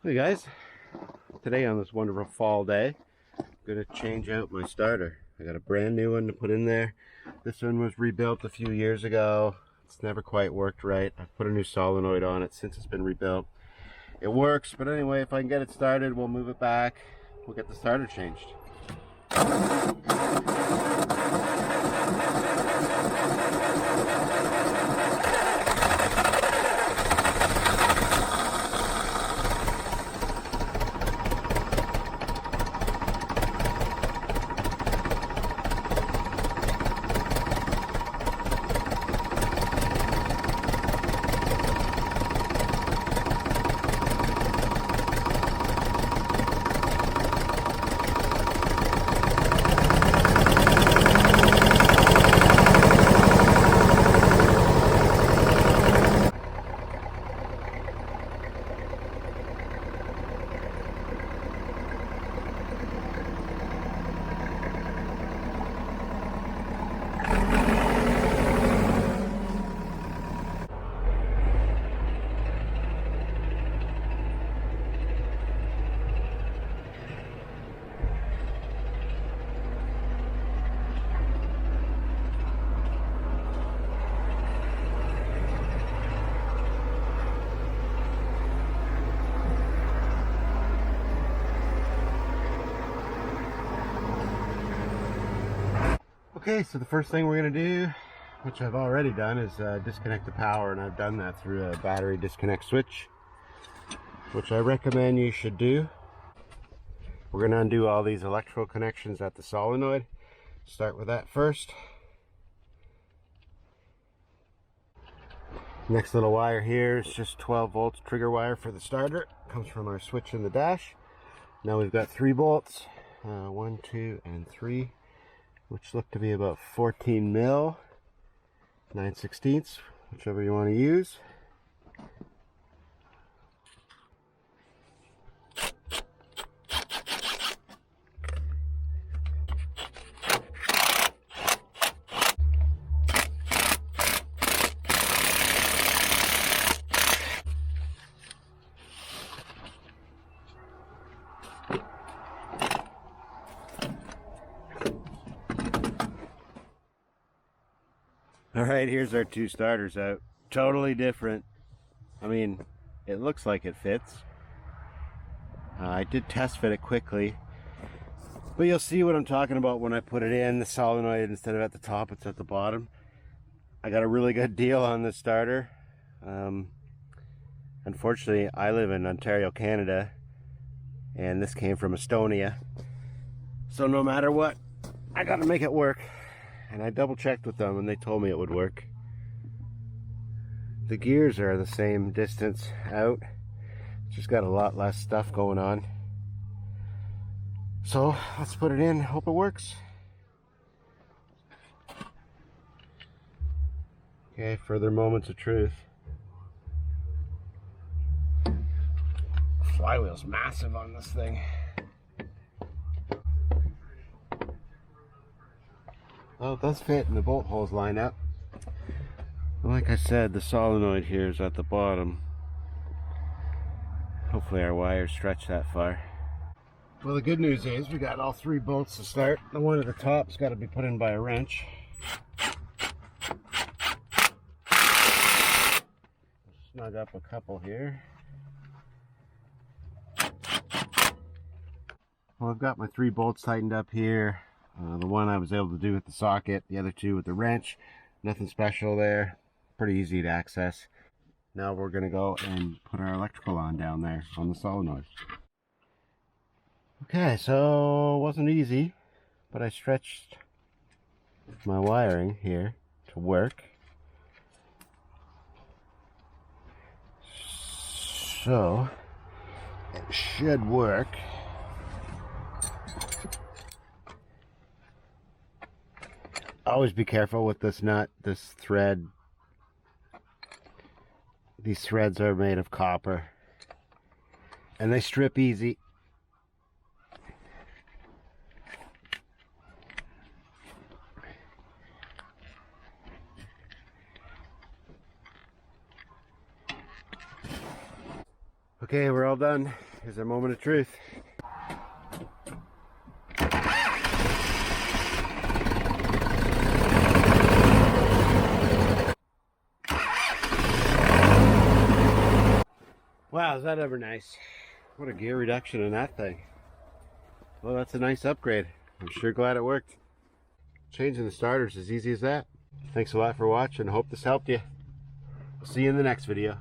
Hey guys, today on this wonderful fall day, I'm going to change out my starter. I got a brand new one to put in there. This one was rebuilt a few years ago. It's never quite worked right. I've put a new solenoid on it since it's been rebuilt. It works, but anyway, if I can get it started, we'll move it back. We'll get the starter changed. Okay, so the first thing we're going to do, which I've already done, is disconnect the power, and I've done that through a battery disconnect switch, which I recommend you should do. We're going to undo all these electrical connections at the solenoid. Start with that first. Next little wire here is just 12 volts trigger wire for the starter. Comes from our switch in the dash. Now we've got 3 bolts, 1, 2, and 3. Which look to be about 14 mil, 9/16, whichever you want to use. Alright, here's our 2 starters out. Totally different. I mean, it looks like it fits. I did test fit it quickly. But you'll see what I'm talking about when I put it in. The solenoid, instead of at the top, it's at the bottom. I got a really good deal on this starter. Unfortunately, I live in Ontario, Canada. And this came from Estonia. So no matter what, I gotta make it work. And I double checked with them and they told me it would work. The gears are the same distance out. Just got a lot less stuff going on. So let's put it in, hope it works. Okay, further moments of truth. The flywheel's massive on this thing. Well, it does fit and the bolt holes line up. Like I said, the solenoid here is at the bottom. Hopefully our wires stretch that far. Well, the good news is we got all 3 bolts to start. The one at the top's got to be put in by a wrench. Snug up a couple here. Well, I've got my 3 bolts tightened up here. The one I was able to do with the socket, the other 2 with the wrench. Nothing special there. Pretty easy to access. Now we're going to go and put our electrical on down there on the solenoid. Okay, so it wasn't easy, but I stretched my wiring here to work. So it should work. Always be careful with this nut, this thread. These threads are made of copper and they strip easy. Okay, we're all done. Here's our moment of truth. Wow, is that ever nice? What a gear reduction in that thing. Well, that's a nice upgrade. I'm sure glad it worked. Changing the starters is easy as that. Thanks a lot for watching. Hope this helped you. We'll see you in the next video.